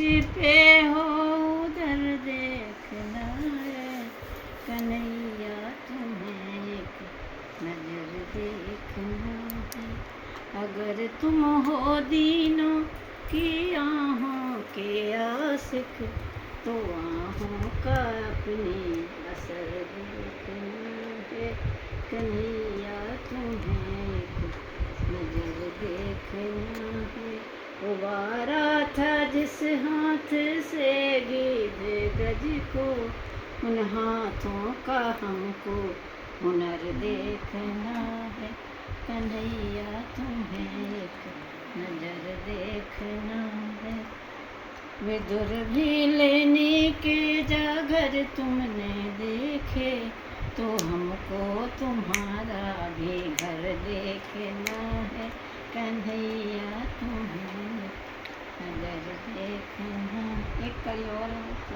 पे हो उधर देखना है कन्हैया, तुम्हें एक नजर देखना है। अगर तुम हो दीनों की आहों के आशिक, तो आहों का अपनी असर देखना है कन्हैया, तुम्हें एक नजर देखना है। उबारा था जिस हाथ से गीध गज को, उन हाथों का हमको हुनर देखना है कन्हैया, तुम्हें एक नजर देखना है। विदुर भी लेने के जागर तुमने देखे, तो हमको तुम्हारा भी घर देखना है कन्हैया, तुम्हें नजर देखना। एक कड़ी और